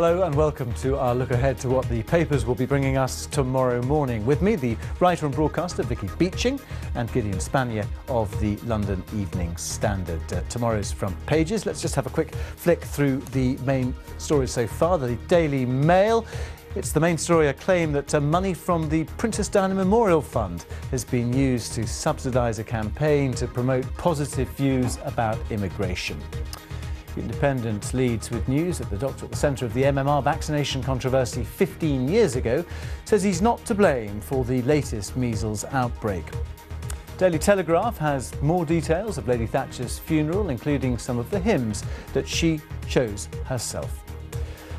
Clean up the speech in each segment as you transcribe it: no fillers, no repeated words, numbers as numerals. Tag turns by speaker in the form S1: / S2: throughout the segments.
S1: Hello and welcome to our look ahead to what the papers will be bringing us tomorrow morning. With me, the writer and broadcaster Vicky Beeching and Gideon Spanier of the London Evening Standard. Tomorrow's front pages. Let's just have a quick flick through the main stories so far. The Daily Mail. It's the main story, a claim that money from the Princess Diana Memorial Fund has been used to subsidise a campaign to promote positive views about immigration. The Independent leads with news that the doctor at the centre of the MMR vaccination controversy 15 years ago says he's not to blame for the latest measles outbreak. Daily Telegraph has more details of Lady Thatcher's funeral, including some of the hymns that she chose herself.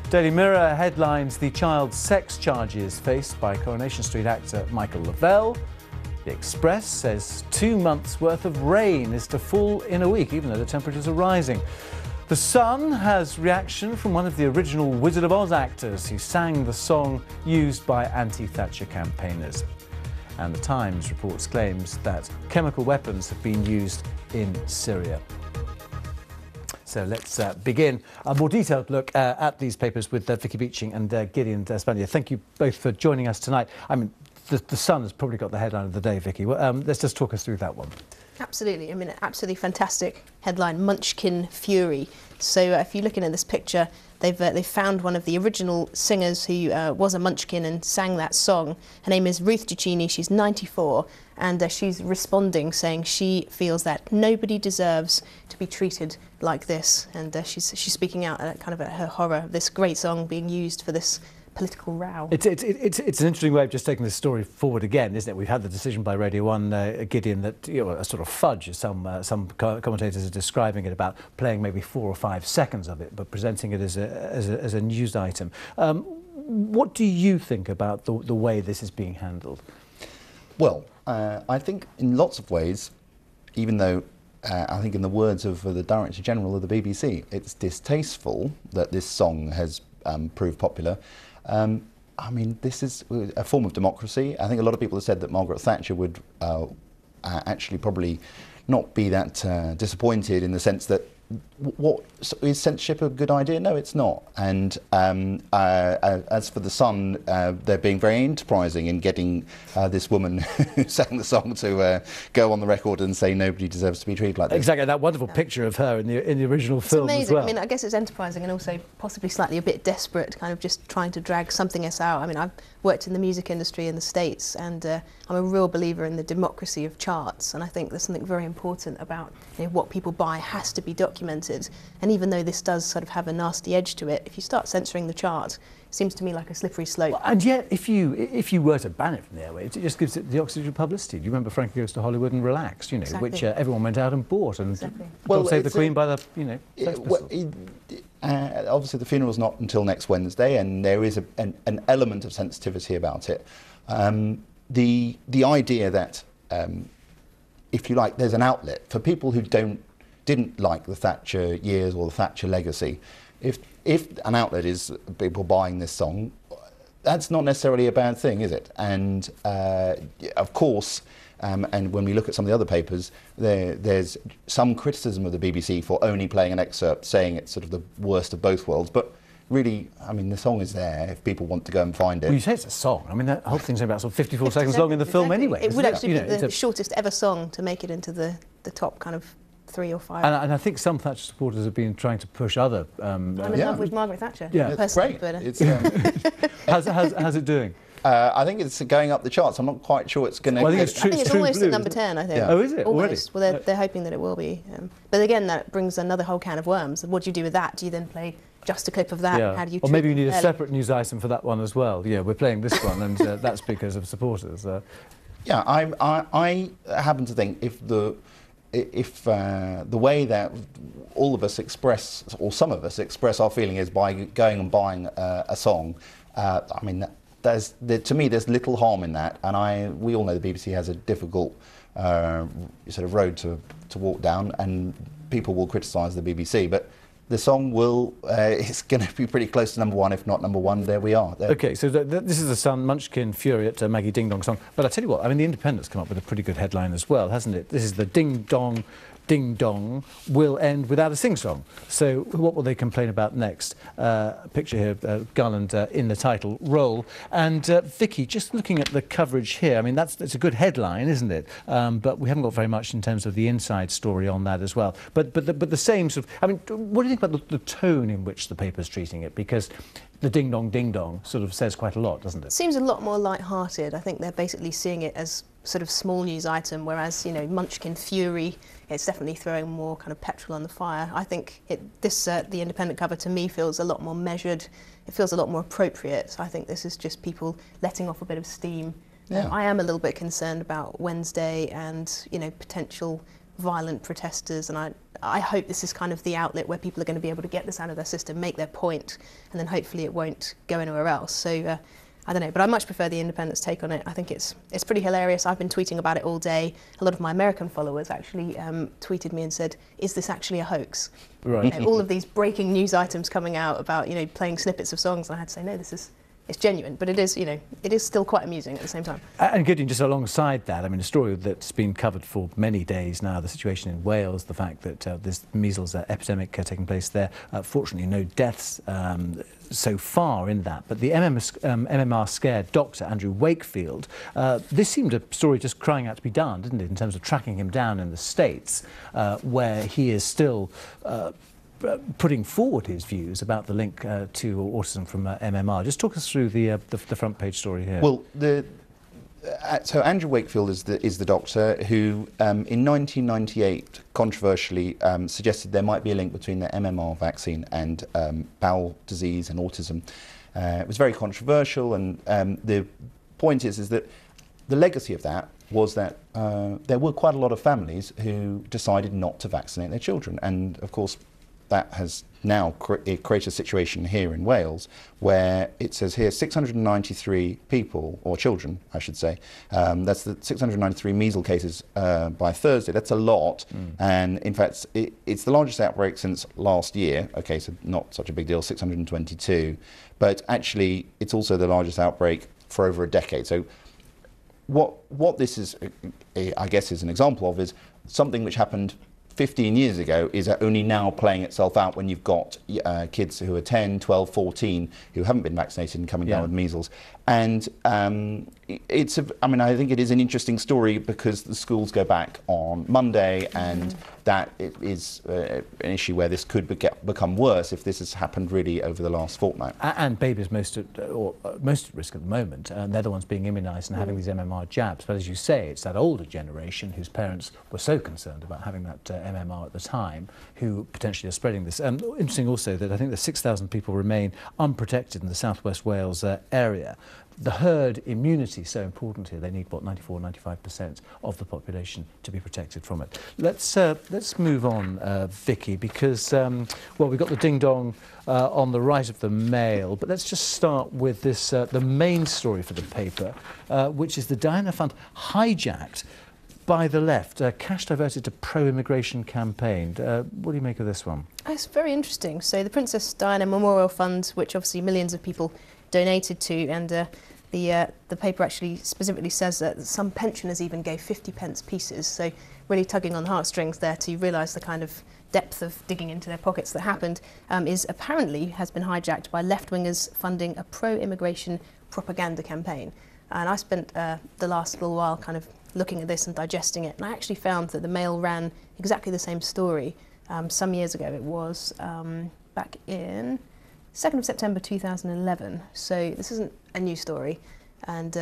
S1: Daily Mirror headlines the child sex charges faced by Coronation Street actor Michael Lavelle. The Express says 2 months' worth of rain is to fall in a week, even though the temperatures are rising. The Sun has reaction from one of the original Wizard of Oz actors who sang the song used by anti-Thatcher campaigners. And the Times reports claims that chemical weapons have been used in Syria. So let's begin a more detailed look at these papers with Vicky Beeching and Gideon Spanier. Thank you both for joining us tonight. I mean, the Sun has probably got the headline of the day, Vicky. Well, let's just talk us through that one.
S2: Absolutely. I mean, absolutely fantastic headline, Munchkin Fury. So if you're looking at this picture, they've found one of the original singers who was a Munchkin and sang that song. Her name is Ruth Giuccini. She's 94, and she's responding, saying she feels that nobody deserves to be treated like this. And she's speaking out kind of at her horror of this great song being used for this political row.
S1: It's an interesting way of just taking this story forward again, isn't it? We've had the decision by Radio 1, Gideon, that a sort of fudge, as some commentators are describing it, about playing maybe 4 or 5 seconds of it, but presenting it as a news item. What do you think about the way this is being handled?
S3: Well, I think in lots of ways, even though I think in the words of the Director General of the BBC, it's distasteful that this song has proved popular. I mean, this is a form of democracy. I think a lot of people have said that Margaret Thatcher would actually probably not be that disappointed, in the sense that, what is censorship a good idea? No, it's not. And as for the Sun, they're being very enterprising in getting this woman who sang the song to go on the record and say nobody deserves to be treated like this.
S1: Exactly, that wonderful picture of her in the original film
S2: amazing.
S1: As well.
S2: I mean, I guess it's enterprising and also possibly slightly a bit desperate, kind of just trying to drag something else out. I mean, I've worked in the music industry in the States, and I'm a real believer in the democracy of charts, and I think there's something very important about what people buy has to be documented. And even though this does sort of have a nasty edge to it, if you start censoring the chart, it seems to me like a slippery slope.
S1: Well, and yet, if you were to ban it from the airwaves, it just gives it the oxygen of publicity. Do you remember Frankie Goes to Hollywood and Relax,
S2: Exactly.
S1: which everyone went out and bought, and
S2: Exactly.
S1: God Save the Queen by the, Sex Pistols.
S3: Obviously, the funeral's not until next Wednesday, and there is an element of sensitivity about it. The idea that, if you like, there's an outlet for people who didn't like the Thatcher years or the Thatcher legacy. If an outlet is people buying this song, that's not necessarily a bad thing, is it? And of course, and when we look at some of the other papers, there's some criticism of the BBC for only playing an excerpt, saying it's sort of the worst of both worlds. But really, I mean, the song is there if people want to go and find it.
S1: Well, you say it's a song. I mean, that whole thing's about sort of 54 seconds long in the film anyway.
S2: It would actually be the shortest ever song to make it into the top kind of 3 or 5.
S1: And I think some Thatcher supporters have been trying to push other...
S2: I'm in love with Margaret Thatcher.
S1: Yeah,
S3: it's great.
S2: But,
S3: It's,
S1: how's it doing?
S3: I think it's going up the charts. I'm not quite sure it's going to...
S1: Well,
S2: I think it's almost at number 10, I think.
S3: Yeah.
S1: Oh, is it?
S2: Almost.
S1: Already?
S2: Well, they're hoping that it will be. But again, that brings another whole can of worms. What do you do with that? Do you then play just a clip of that?
S1: Yeah.
S2: How do you...
S1: Or maybe you need a separate news item for that one as well. Yeah, we're playing this one, and that's because of supporters.
S3: Yeah, I happen to think if the way that all of us express, or some of us express our feeling, is by going and buying a song, I mean, to me there's little harm in that, and we all know the BBC has a difficult sort of road to walk down, and people will criticise the BBC, but the song it's going to be pretty close to number 1, if not number 1. There we are.
S1: OK, so this is the Sun, Munchkin Fury at Maggie Ding Dong song. But I tell you what, I mean, The Independent's come up with a pretty good headline as well, hasn't it? This is the Ding Dong Ding Dong will end without a sing-song. So what will they complain about next? Picture here, Garland in the title role. And Vicky, just looking at the coverage here, I mean, it's a good headline, isn't it? But we haven't got very much in terms of the inside story on that as well. But the same sort of, I mean, what do you think about the tone in which the paper's treating it? Because the ding dong sort of says quite a lot, doesn't it?
S2: Seems a lot more light-hearted. I think they're basically seeing it as sort of small news item, whereas, you know, Munchkin Fury, it's definitely throwing more kind of petrol on the fire. I think the Independent cover to me feels a lot more measured. It feels a lot more appropriate. So I think this is just people letting off a bit of steam.
S3: Yeah.
S2: I am a little bit concerned about Wednesday and, you know, potential violent protesters, and I hope this is kind of the outlet where people are going to be able to get this out of their system, make their point, and then hopefully it won't go anywhere else. So I don't know, but I much prefer the Independent's take on it. I think it's pretty hilarious. I've been tweeting about it all day. A lot of my American followers actually tweeted me and said, "Is this actually a hoax?"
S1: Right.
S2: You know, all of these breaking news items coming out about, you know, playing snippets of songs, and I had to say, no, it's genuine, but it is, you know, it is still quite amusing at the same time. And
S1: Gideon, just alongside that, I mean, a story that's been covered for many days now, the situation in Wales, the fact that there's measles epidemic taking place there. Fortunately, no deaths so far in that, but the MMR scared doctor, Andrew Wakefield, this seemed a story just crying out to be done, didn't it, in terms of tracking him down in the States, where he is still putting forward his views about the link to autism from MMR. Just talk us through the front page story here.
S3: Well, so Andrew Wakefield is the doctor who, in 1998, controversially suggested there might be a link between the MMR vaccine and bowel disease and autism. It was very controversial, and the point is that the legacy of that was that there were quite a lot of families who decided not to vaccinate their children, and of course that has now created a situation here in Wales where it says here 693 people, or children I should say, that's the 693 measles cases by Thursday. That's a lot, and in fact it's the largest outbreak since last year. Okay, so not such a big deal, 622, but actually it's also the largest outbreak for over a decade. So what this is, I guess, is an example of is something which happened 15 years ago is only now playing itself out when you've got kids who are 10, 12, 14 who haven't been vaccinated and coming down with measles. And I mean, I think it is an interesting story because the schools go back on Monday, and that is an issue where this could become worse if this has happened really over the last fortnight.
S1: And babies most at risk at the moment, and they're the ones being immunised and having these MMR jabs. But as you say, it's that older generation whose parents were so concerned about having that MMR at the time who potentially are spreading this. Interesting also that I think that 6,000 people remain unprotected in the South West Wales area. The herd immunity is so important here. They need, what, 94, 95% of the population to be protected from it. Let's move on, Vicky, because, well, we've got the ding-dong on the right of the Mail, but let's just start with this, the main story for the paper, which is the Diana Fund hijacked by the left, cash diverted to pro-immigration campaign. What do you make of this one?
S2: It's very interesting. So the Princess Diana Memorial Fund, which obviously millions of people donated to, and the paper actually specifically says that some pensioners even gave 50p pieces, so really tugging on the heartstrings there to realise the kind of depth of digging into their pockets that happened, has been hijacked by left-wingers funding a pro-immigration propaganda campaign. And I spent the last little while kind of looking at this and digesting it, and I actually found that the Mail ran exactly the same story some years ago. It was back in 2nd of September 2011, so this isn't a new story, and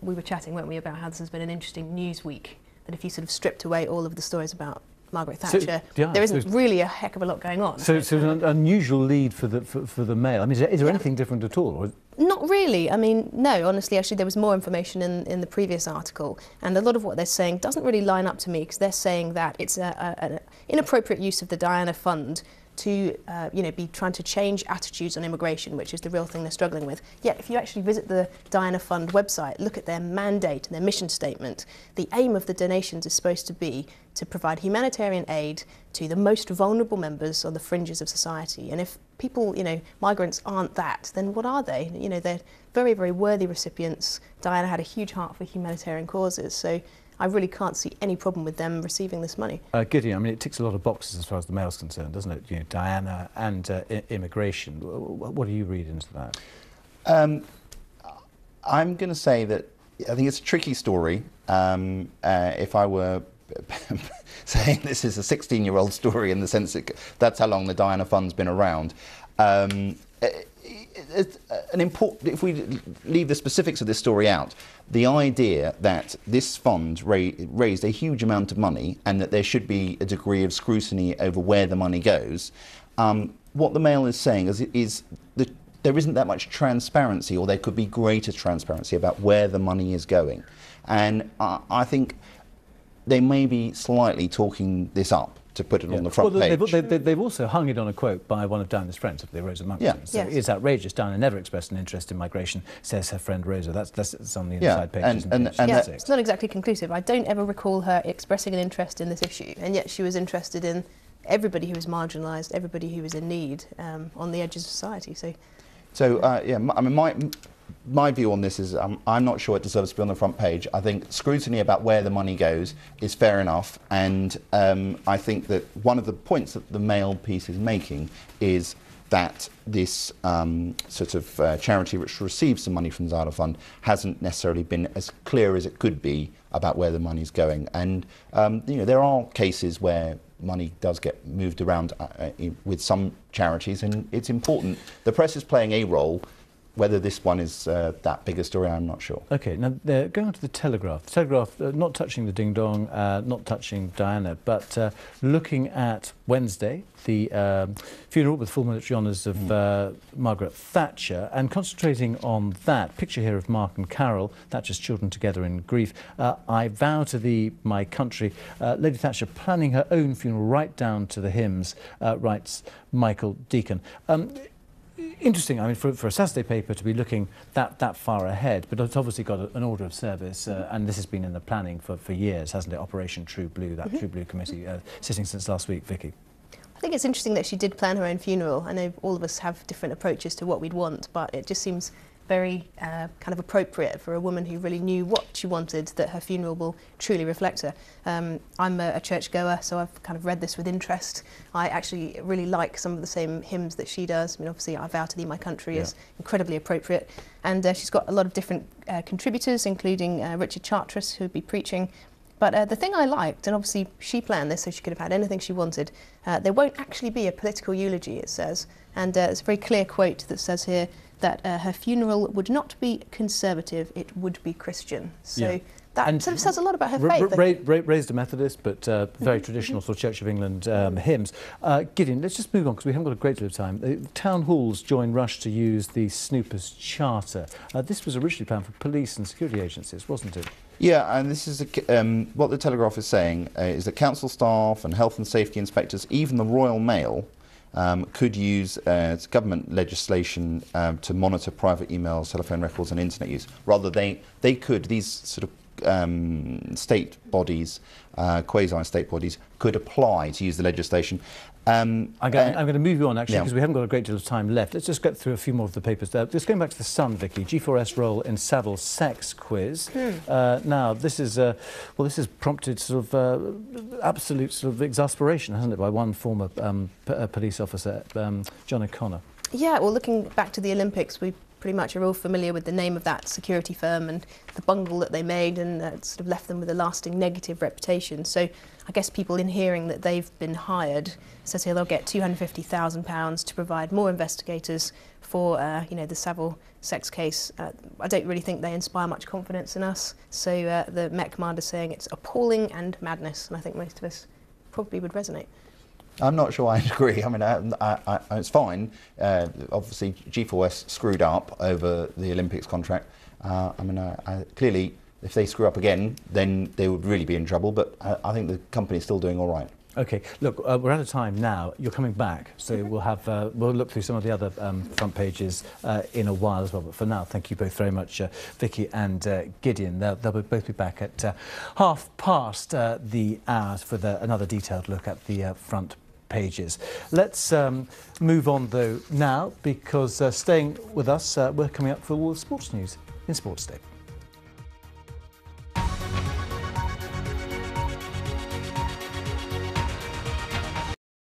S2: we were chatting, weren't we, about how this has been an interesting news week, that if you sort of stripped away all of the stories about Margaret Thatcher, there isn't really a heck of a lot going on.
S1: So it's an unusual lead for the Mail. I mean, is there anything different at all? Or?
S2: Not really. I mean, no, honestly, actually there was more information in the previous article, and a lot of what they're saying doesn't really line up to me, because they're saying that it's an inappropriate use of the Diana Fund to be trying to change attitudes on immigration, which is the real thing they're struggling with. Yet if you actually visit the Diana Fund website, look at their mandate and their mission statement, the aim of the donations is supposed to be to provide humanitarian aid to the most vulnerable members on the fringes of society. And if people, migrants aren't that, then what are they? They're very, very worthy recipients. Diana had a huge heart for humanitarian causes. So I really can't see any problem with them receiving this money.
S1: Gideon, I mean, it ticks a lot of boxes as far as the Mail's concerned, doesn't it? You know, Diana and immigration. What do you read into that?
S3: I'm going to say that I think it's a tricky story. If I were saying this is a 16-year-old story in the sense that that's how long the Diana Fund's been around. If we leave the specifics of this story out, the idea that this fund raised a huge amount of money and that there should be a degree of scrutiny over where the money goes, what the Mail is saying is that there isn't that much transparency, or there could be greater transparency about where the money is going. And I think they may be slightly talking this up to put it on the front page.
S1: They've also hung it on a quote by one of Diana's friends, the Rosa Monckton.
S3: Yeah.
S1: So it's outrageous. Diana never expressed an interest in migration, says her friend Rosa. That's on the inside pages.
S2: It's not exactly conclusive. I don't ever recall her expressing an interest in this issue, and yet she was interested in everybody who was marginalised, everybody who was in need, on the edges of society.
S3: Yeah, I mean, my view on this is I'm not sure it deserves to be on the front page. I think scrutiny about where the money goes is fair enough, and I think that one of the points that the Mail piece is making is that this sort of charity which receives some money from the Diana Fund hasn't necessarily been as clear as it could be about where the money's going. And you know, there are cases where money does get moved around with some charities, and it's important. The press is playing a role. Whether this one is that big a story, I'm not sure.
S1: OK, now going on to the Telegraph. The Telegraph, not touching the ding-dong, not touching Diana, but looking at Wednesday, the funeral with full military honours of Margaret Thatcher, and concentrating on that. Picture here of Mark and Carol, Thatcher's children together in grief. I vow to thee, my country. Lady Thatcher planning her own funeral right down to the hymns, writes Michael Deacon. Interesting, I mean, for a Saturday paper to be looking that far ahead, but it's obviously got an order of service, and this has been in the planning for years, hasn't it? Operation True Blue, that True Blue committee sitting since last week. Vicky?
S2: I think it's interesting that she did plan her own funeral. I know all of us have different approaches to what we'd want, but it just seems very kind of appropriate for a woman who really knew what she wanted, that her funeral will truly reflect her. I'm a churchgoer, so I've kind of read this with interest. I actually really like some of the same hymns that she does. I mean, obviously, I Vow to Thee, My Country is incredibly appropriate. And she's got a lot of different contributors, including Richard Charteris, who would be preaching. But the thing I liked, and obviously she planned this so she could have had anything she wanted, there won't actually be a political eulogy, it says. And it's a very clear quote that says here that her funeral would not be conservative, it would be Christian. So that sort of says a lot about her faith.
S1: Raised a Methodist, but very traditional sort of Church of England hymns. Gideon, let's just move on, because we haven't got a great deal of time. Town halls join rush to use the Snoopers Charter. This was originally planned for police and security agencies, wasn't it?
S3: Yeah, and this is what the Telegraph is saying is that council staff and health and safety inspectors, even the Royal Mail, could use government legislation to monitor private emails, telephone records and internet use. Rather, they could, these sort of state bodies, quasi-state bodies, could apply to use the legislation.
S1: I'm going to move you on, actually, because we haven't got a great deal of time left. Let's just get through a few more of the papers there. Just going back to the Sun, Vicky, G4S role in Savile sex quiz. Now, this is this has prompted sort of absolute sort of exasperation, hasn't it, by one former police officer, John O'Connor. Yeah,
S2: well, looking back to the Olympics, we pretty much are all familiar with the name of that security firm and the bungle that they made, and sort of left them with a lasting negative reputation. So I guess people, in hearing that they've been hired, says here they'll get £250,000 to provide more investigators for you know, the Savile sex case. I don't really think they inspire much confidence in us. So the Met Commander saying it's appalling and madness, and I think most of us probably would resonate.
S3: I'm not sure I agree. I mean, it's fine. Obviously, G4S screwed up over the Olympics contract. I mean, clearly, if they screw up again, then they would really be in trouble. But I think the company's still doing all right. OK, look, we're out of time now. You're coming back, so we'll have we'll look through some of the other front pages in a while as well. But for now, thank you both very much, Vicky and Gideon. They'll both be back at past the hour for another detailed look at the front pages. Let's move on though now, because staying with us, we're coming up for all the sports news in Sports Day.